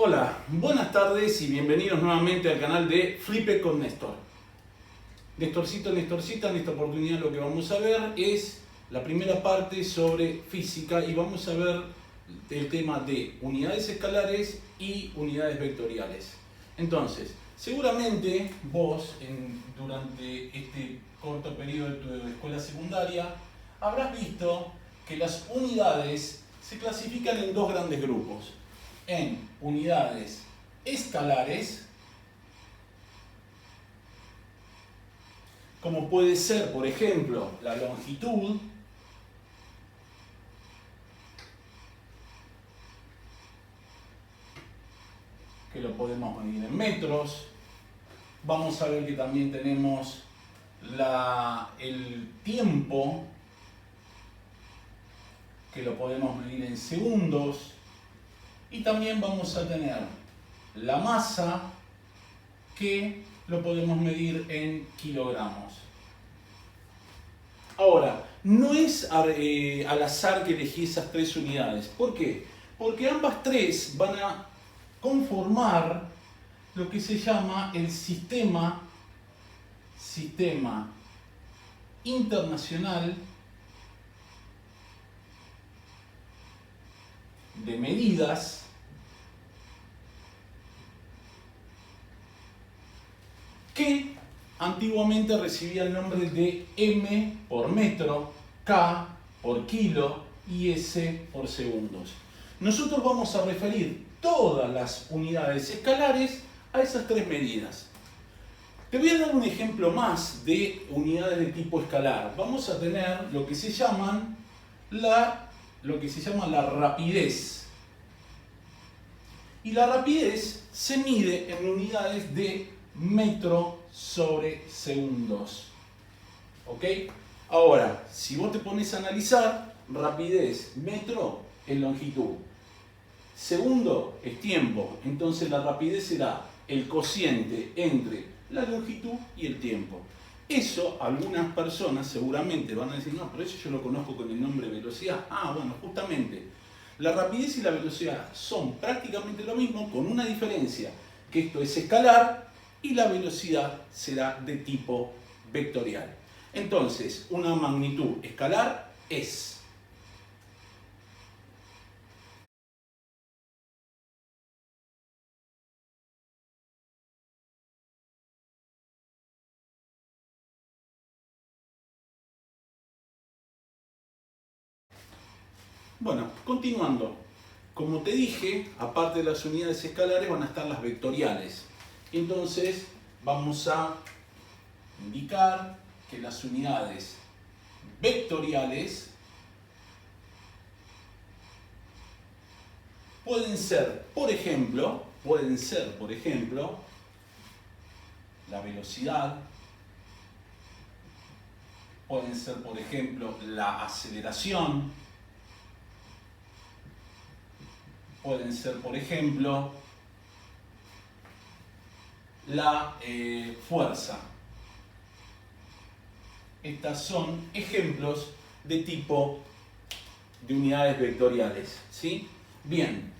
Hola, buenas tardes y bienvenidos nuevamente al canal de Flipe con Néstor. Nestorcito, Nestorcita, en esta oportunidad lo que vamos a ver es la primera parte sobre física y vamos a ver el tema de unidades escalares y unidades vectoriales. Entonces, seguramente vos durante este corto periodo de tu escuela secundaria habrás visto que las unidades se clasifican en dos grandes grupos. En unidades escalares, como puede ser, por ejemplo, la longitud, que lo podemos medir en metros. Vamos a ver que también tenemos el tiempo, que lo podemos medir en segundos. Y también vamos a tener la masa, que lo podemos medir en kilogramos. Ahora, no es al azar que elegí esas tres unidades. ¿Por qué? Porque ambas tres van a conformar lo que se llama el sistema internacional de medidas que antiguamente recibía el nombre de M por metro, K por kilo y S por segundos. Nosotros vamos a referir todas las unidades escalares a esas tres medidas. Te voy a dar un ejemplo más de unidades de tipo escalar. Vamos a tener lo que se llama la rapidez. Y la rapidez se mide en unidades de metro sobre segundos. ¿Ok? Ahora, si vos te pones a analizar, rapidez, metro es longitud, segundo es tiempo, entonces la rapidez será el cociente entre la longitud y el tiempo. Eso algunas personas seguramente van a decir, no, pero eso yo lo conozco con el nombre velocidad. Ah, bueno, justamente, la rapidez y la velocidad son prácticamente lo mismo, con una diferencia, que esto es escalar y la velocidad será de tipo vectorial. Entonces, una magnitud escalar es Bueno, continuando. Como te dije, aparte de las unidades escalares van a estar las vectoriales. Entonces, vamos a indicar que las unidades vectoriales pueden ser, por ejemplo, la velocidad, pueden ser, por ejemplo, la aceleración, pueden ser, por ejemplo, la fuerza. Estas son ejemplos de tipo de unidades vectoriales, ¿sí? Bien.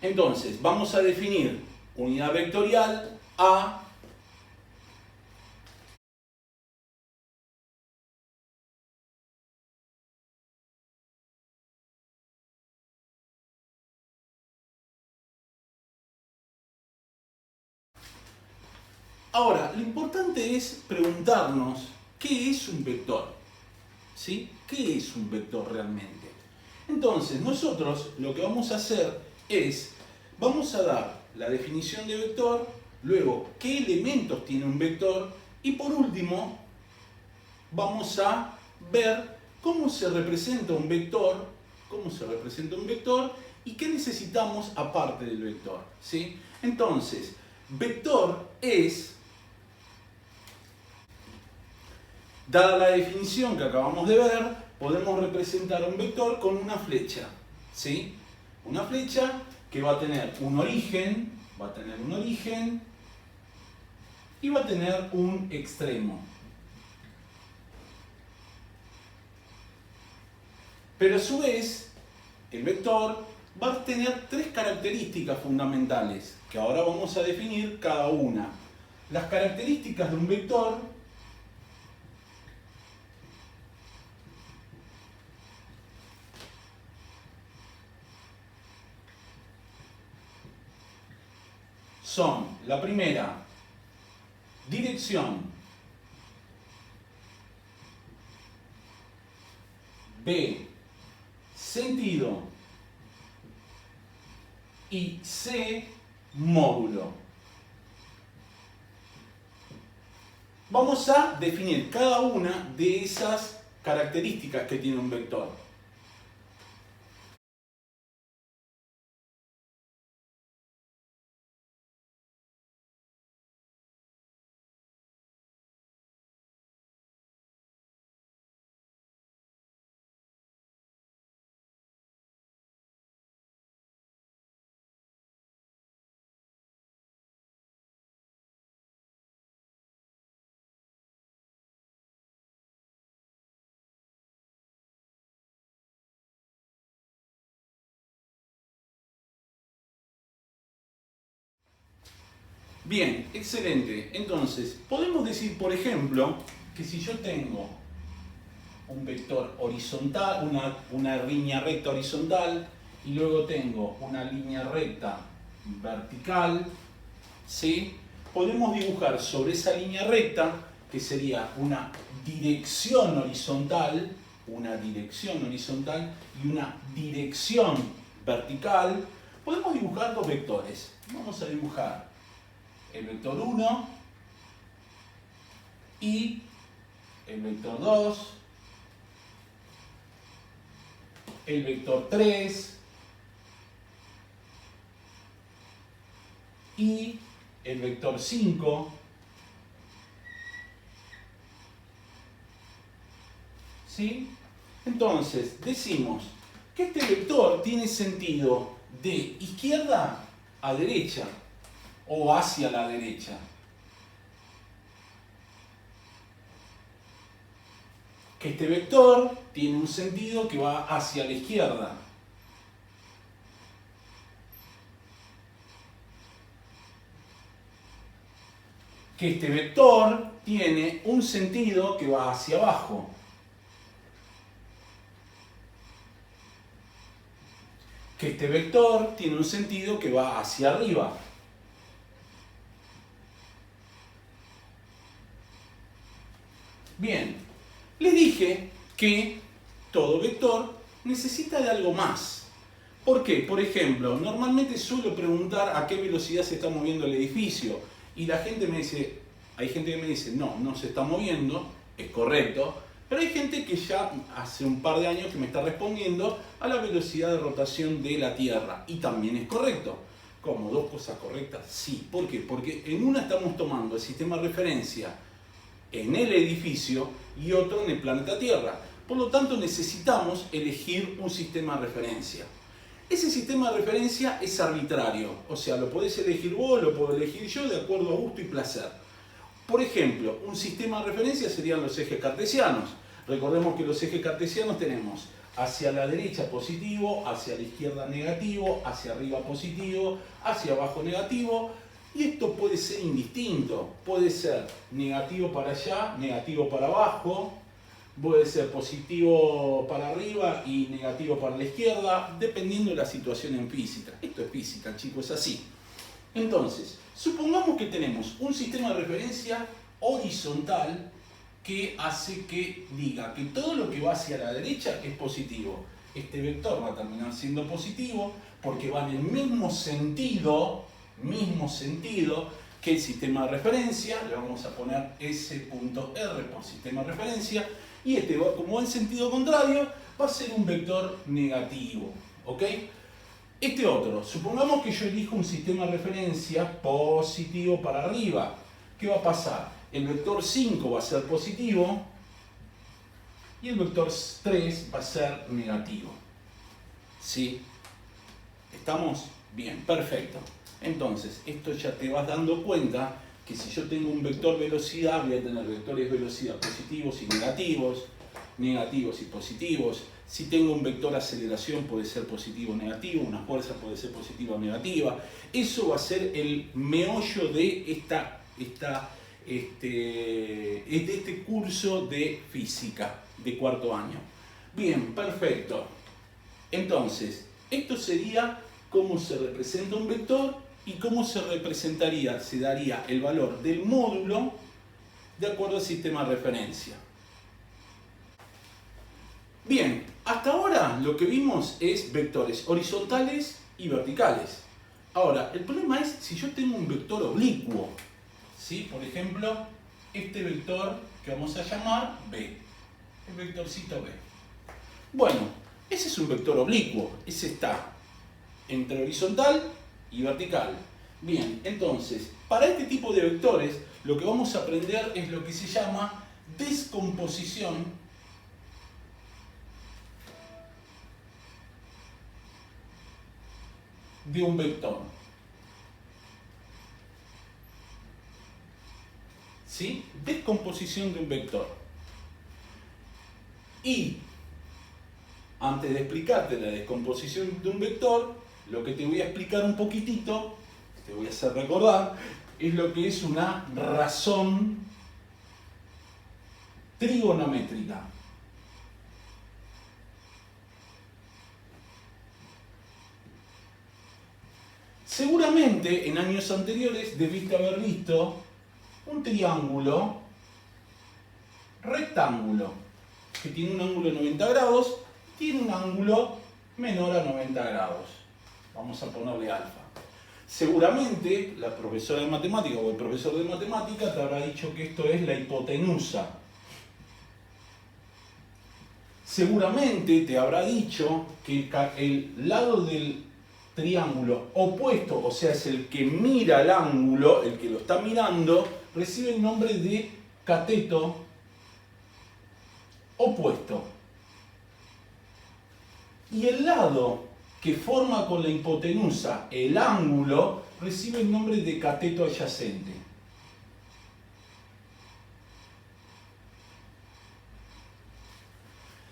Entonces, vamos a definir unidad vectorial a Ahora, lo importante es preguntarnos ¿qué es un vector? ¿Sí? ¿Qué es un vector realmente? Entonces, nosotros lo que vamos a hacer es, vamos a dar la definición de vector, luego qué elementos tiene un vector y por último vamos a ver cómo se representa un vector, y qué necesitamos aparte del vector, ¿sí? Entonces, vector es, dada la definición que acabamos de ver, podemos representar un vector con una flecha, ¿sí? Una flecha que va a tener un origen, y va a tener un extremo. Pero a su vez, el vector va a tener tres características fundamentales, que ahora vamos a definir cada una. Las características de un vector son, la primera, dirección, B, sentido, y C, módulo. Vamos a definir cada una de esas características que tiene un vector. Bien, excelente. Entonces, podemos decir, por ejemplo, que si yo tengo un vector horizontal, una línea recta horizontal, y luego tengo una línea recta vertical, ¿sí? Podemos dibujar sobre esa línea recta, que sería una dirección horizontal y una dirección vertical. Podemos dibujar dos vectores. Vamos a dibujar el vector 1 y el vector 2, el vector 3 y el vector 5. ¿Sí? Entonces, decimos que este vector tiene sentido de izquierda a derecha o hacia la derecha. Que este vector tiene un sentido que va hacia la izquierda. Que este vector tiene un sentido que va hacia abajo. Que este vector tiene un sentido que va hacia arriba. Bien, les dije que todo vector necesita de algo más. ¿Por qué? Por ejemplo, normalmente suelo preguntar a qué velocidad se está moviendo el edificio y la gente me dice, hay gente que me dice, no, no se está moviendo, es correcto, pero hay gente que ya hace un par de años que me está respondiendo a la velocidad de rotación de la Tierra y también es correcto. ¿Cómo? ¿Dos cosas correctas? Sí. ¿Por qué? Porque en una estamos tomando el sistema de referencia en el edificio y otro en el planeta Tierra. Por lo tanto, necesitamos elegir un sistema de referencia. Ese sistema de referencia es arbitrario, o sea, lo podés elegir vos, lo puedo elegir yo, de acuerdo a gusto y placer. Por ejemplo, un sistema de referencia serían los ejes cartesianos. Recordemos que los ejes cartesianos tenemos hacia la derecha positivo, hacia la izquierda negativo, hacia arriba positivo, hacia abajo negativo. Y esto puede ser indistinto, puede ser negativo para allá, negativo para abajo, puede ser positivo para arriba y negativo para la izquierda, dependiendo de la situación en física. Esto es física, chicos, es así. Entonces, supongamos que tenemos un sistema de referencia horizontal que hace que diga que todo lo que va hacia la derecha es positivo. Este vector va a terminar siendo positivo porque va en el mismo sentido que el sistema de referencia. Le vamos a poner S.R por sistema de referencia, y este, como va en sentido contrario, va a ser un vector negativo. ¿Ok? Este otro, supongamos que yo elijo un sistema de referencia positivo para arriba. ¿Qué va a pasar? El vector 5 va a ser positivo y el vector 3 va a ser negativo. ¿Sí? ¿Estamos? Bien, perfecto. Entonces, esto ya te vas dando cuenta que si yo tengo un vector velocidad, voy a tener vectores velocidad positivos y negativos, negativos y positivos, Si tengo un vector aceleración puede ser positivo o negativo, una fuerza puede ser positiva o negativa. Eso va a ser el meollo de este curso de física de cuarto año. Bien, perfecto. Entonces, esto sería cómo se representa un vector y cómo se daría el valor del módulo de acuerdo al sistema de referencia. Bien, hasta ahora lo que vimos es vectores horizontales y verticales. Ahora, el problema es si yo tengo un vector oblicuo, ¿sí? Por ejemplo, este vector que vamos a llamar B, el vectorcito B. Bueno, ese es un vector oblicuo, ese está entre horizontal y vertical. Bien, entonces, para este tipo de vectores, lo que vamos a aprender es lo que se llama descomposición de un vector. ¿Sí? Descomposición de un vector. Y antes de explicarte la descomposición de un vector, lo que te voy a explicar un poquitito, te voy a hacer recordar, es lo que es una razón trigonométrica. Seguramente en años anteriores debiste haber visto un triángulo rectángulo que tiene un ángulo de 90 grados, tiene un ángulo menor a 90 grados. Vamos a ponerle alfa. Seguramente la profesora de matemática o el profesor de matemática te habrá dicho que esto es la hipotenusa. Seguramente te habrá dicho que el lado del triángulo opuesto, o sea, es el que mira el ángulo, el que lo está mirando, recibe el nombre de cateto opuesto. Y el lado que forma con la hipotenusa el ángulo recibe el nombre de cateto adyacente.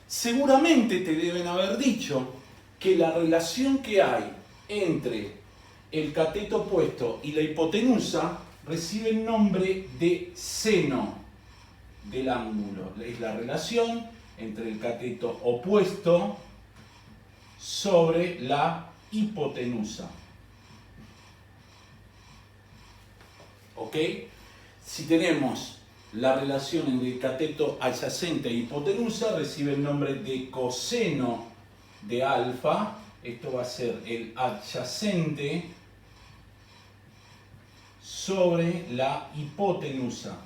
Seguramente te deben haber dicho que la relación que hay entre el cateto opuesto y la hipotenusa recibe el nombre de seno del ángulo. Es la relación entre el cateto opuesto sobre la hipotenusa. ¿Ok? Si tenemos la relación entre cateto adyacente e hipotenusa, recibe el nombre de coseno de alfa. Esto va a ser el adyacente sobre la hipotenusa.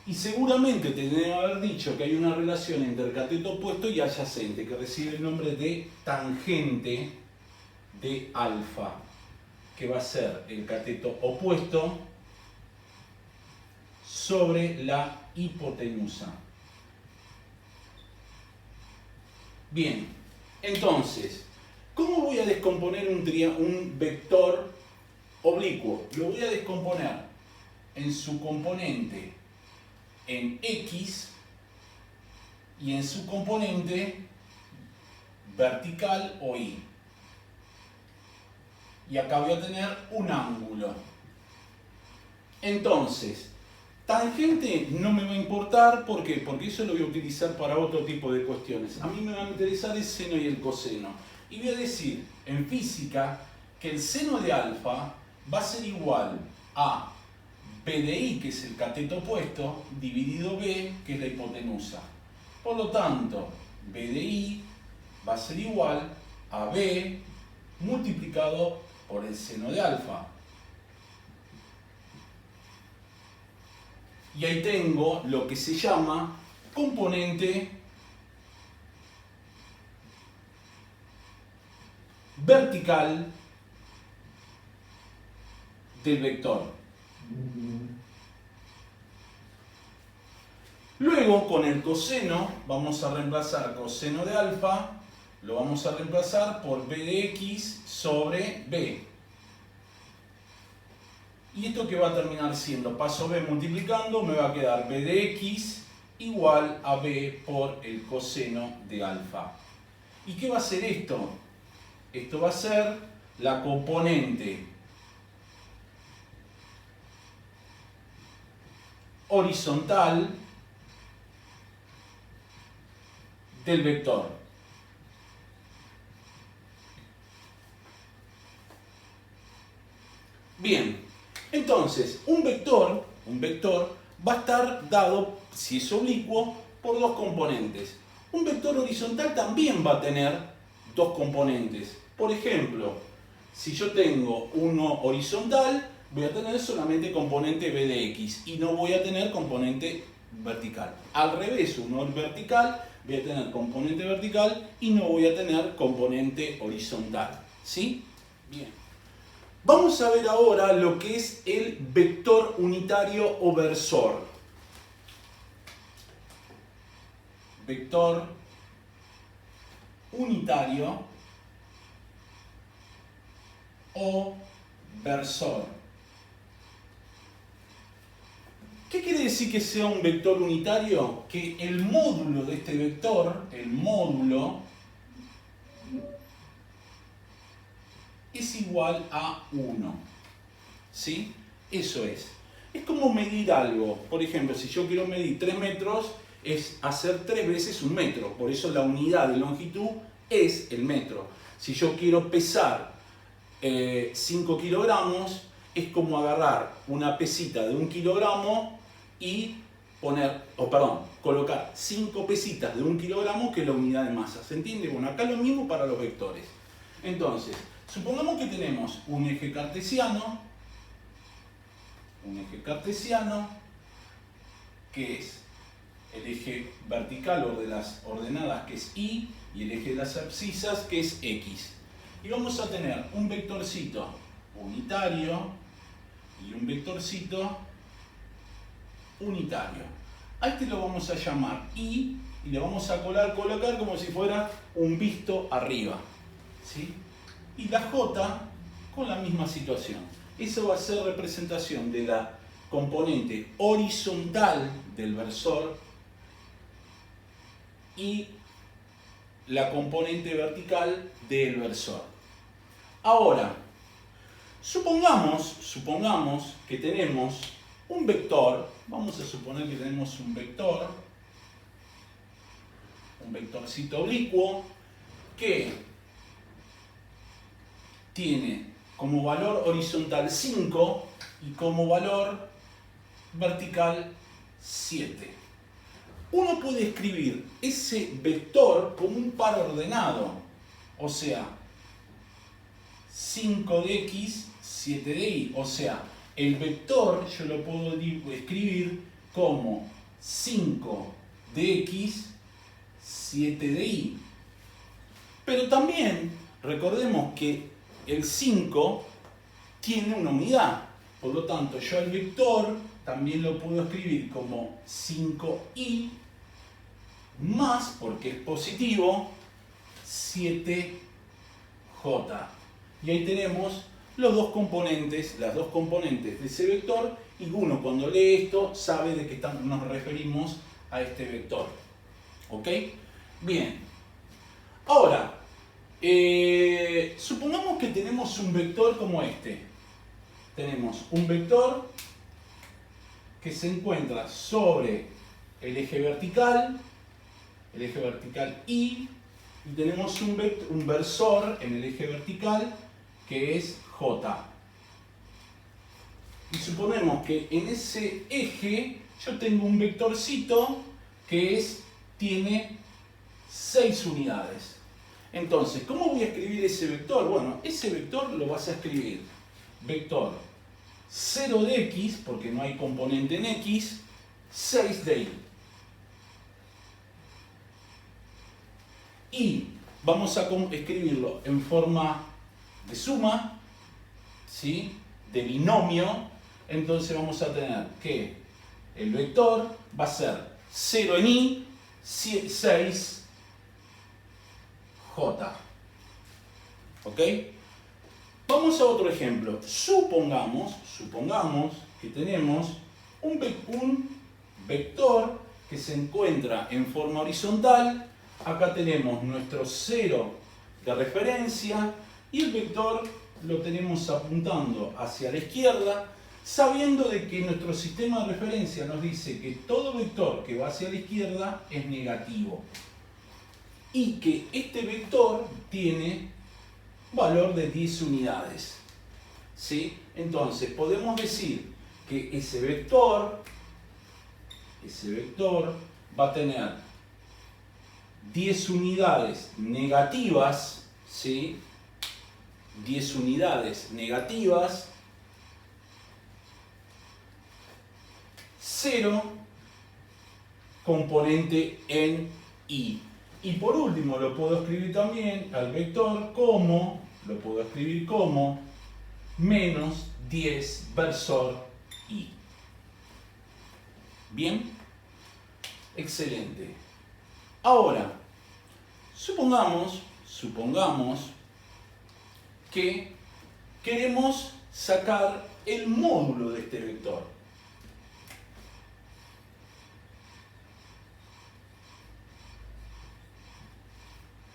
Y seguramente te deben haber dicho que hay una relación entre el cateto opuesto y adyacente, que recibe el nombre de tangente de alfa, que va a ser el cateto opuesto sobre la hipotenusa. Bien, entonces, ¿cómo voy a descomponer un vector oblicuo? Lo voy a descomponer en su componente en X y en su componente vertical o Y. Y acá voy a tener un ángulo. Entonces, tangente no me va a importar, ¿por qué? Porque eso lo voy a utilizar para otro tipo de cuestiones. A mí me van a interesar el seno y el coseno. Y voy a decir en física que el seno de alfa va a ser igual a B de I, que es el cateto opuesto, dividido B, que es la hipotenusa. Por lo tanto, B de I va a ser igual a B multiplicado por el seno de alfa. Y ahí tengo lo que se llama componente vertical del vector. Luego, con el coseno, vamos a reemplazar coseno de alfa, lo vamos a reemplazar por B de X sobre B. ¿Y esto qué va a terminar siendo? Paso B multiplicando, me va a quedar B de X igual a b por el coseno de alfa. ¿Y qué va a ser esto? Esto va a ser la componente horizontal del vector. Bien, entonces un vector va a estar dado, si es oblicuo, por dos componentes. Un vector horizontal también va a tener dos componentes. Por ejemplo, si yo tengo uno horizontal, voy a tener solamente componente b de x y no voy a tener componente vertical. Al revés, uno vertical, voy a tener componente vertical y no voy a tener componente horizontal. ¿Sí? Bien. Vamos a ver ahora lo que es el vector unitario o versor. Vector unitario o versor. ¿Qué quiere decir que sea un vector unitario? Que el módulo de este vector, el módulo, es igual a 1. ¿Sí? Eso es. Es como medir algo. Por ejemplo, si yo quiero medir 3 metros, es hacer 3 veces un metro. Por eso la unidad de longitud es el metro. Si yo quiero pesar 5 kilogramos, es como agarrar una pesita de 1 kilogramo y colocar 5 pesitas de 1 kilogramo, que es la unidad de masa. ¿Se entiende? Bueno, acá lo mismo para los vectores. Entonces, supongamos que tenemos un eje cartesiano, que es el eje vertical o de las ordenadas, que es y el eje de las abscisas, que es x. Y vamos a tener un vectorcito unitario y un vectorcito unitario. A este lo vamos a llamar y le vamos a colocar como si fuera un visto arriba. ¿Sí? Y la j con la misma situación. Eso va a ser representación de la componente horizontal del versor y la componente vertical del versor. Ahora, supongamos que tenemos un vector. Vamos a suponer que tenemos un vectorcito oblicuo que tiene como valor horizontal 5 y como valor vertical 7. Uno puede escribir ese vector como un par ordenado, o sea, 5 de x, 7 de y. O sea, el vector yo lo puedo escribir como 5 de x, 7 de y. Pero también recordemos que el 5 tiene una unidad. Por lo tanto, yo el vector también lo puedo escribir como 5i más, porque es positivo, 7j. Y ahí tenemos las dos componentes de ese vector, y uno cuando lee esto sabe de qué nos referimos a este vector. ¿Ok? Bien. Ahora, supongamos que tenemos un vector como este. Tenemos un vector que se encuentra sobre el eje vertical y tenemos un versor en el eje vertical que es j. Y suponemos que en ese eje yo tengo un vectorcito que tiene 6 unidades. Entonces, ¿cómo voy a escribir ese vector? Bueno, ese vector lo vas a escribir vector 0 de x, porque no hay componente en x, 6 de y. Y vamos a escribirlo en forma de suma, ¿sí? De binomio. Entonces vamos a tener que el vector va a ser 0 en y, 6 j. ¿Ok? Vamos a otro ejemplo. Supongamos que tenemos un vector que se encuentra en forma horizontal. Acá tenemos nuestro 0 de referencia y el vector lo tenemos apuntando hacia la izquierda, sabiendo de que nuestro sistema de referencia nos dice que todo vector que va hacia la izquierda es negativo y que este vector tiene valor de 10 unidades. ¿Sí? Entonces podemos decir que ese vector va a tener 10 unidades negativas, ¿sí? 10 unidades negativas, 0 componente en i. Y por último lo puedo escribir también al vector como, menos 10 versor i. ¿Bien? Excelente. Ahora, supongamos que queremos sacar el módulo de este vector.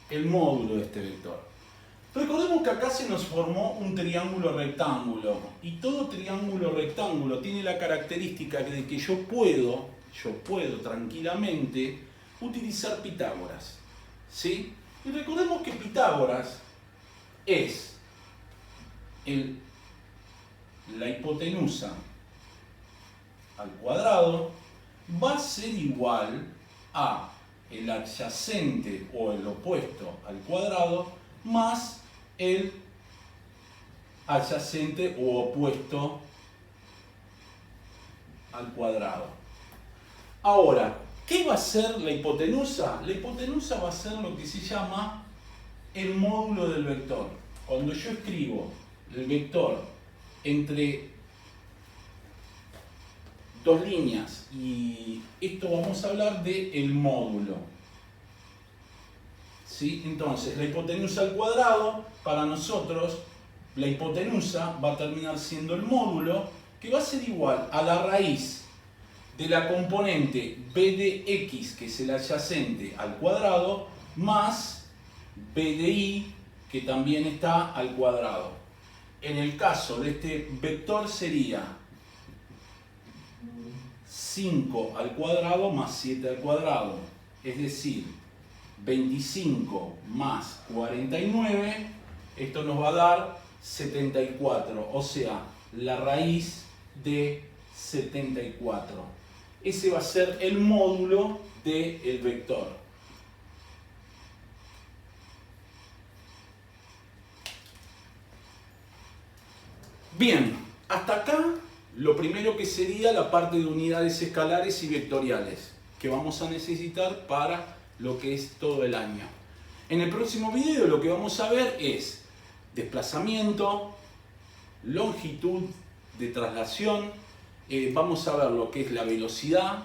El módulo de este vector. Recordemos que acá se nos formó un triángulo rectángulo y todo triángulo rectángulo tiene la característica de que yo puedo tranquilamente utilizar Pitágoras, ¿sí? Y recordemos que Pitágoras es la hipotenusa al cuadrado va a ser igual a el adyacente o el opuesto al cuadrado más el adyacente o opuesto al cuadrado. Ahora, ¿qué va a ser la hipotenusa? La hipotenusa va a ser lo que se llama el módulo del vector. Cuando yo escribo el vector entre dos líneas y esto vamos a hablar del módulo. ¿Sí? Entonces, la hipotenusa al cuadrado, para nosotros, la hipotenusa va a terminar siendo el módulo que va a ser igual a la raíz de la componente b de x, que es el adyacente, al cuadrado, más b de y, que también está al cuadrado. En el caso de este vector sería 5 al cuadrado más 7 al cuadrado, es decir, 25 más 49, esto nos va a dar 74, o sea, la raíz de 74. Ese va a ser el módulo del vector. Bien, hasta acá lo primero que sería la parte de unidades escalares y vectoriales que vamos a necesitar para lo que es todo el año. En el próximo video lo que vamos a ver es desplazamiento, longitud de traslación, vamos a ver lo que es la velocidad,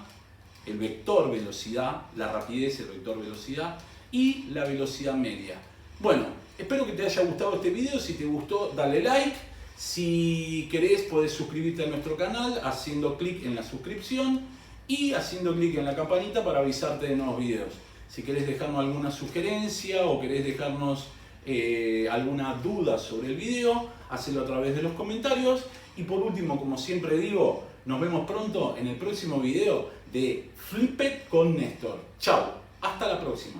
el vector velocidad, la rapidez, el vector velocidad y la velocidad media. Bueno, espero que te haya gustado este video. Si te gustó, dale like. Si querés, podés suscribirte a nuestro canal haciendo clic en la suscripción y haciendo clic en la campanita para avisarte de nuevos videos. Si querés dejarnos alguna sugerencia o querés dejarnos alguna duda sobre el video, hacelo a través de los comentarios. Y por último, como siempre digo, nos vemos pronto en el próximo video de Flip It con Néstor. Chao, hasta la próxima.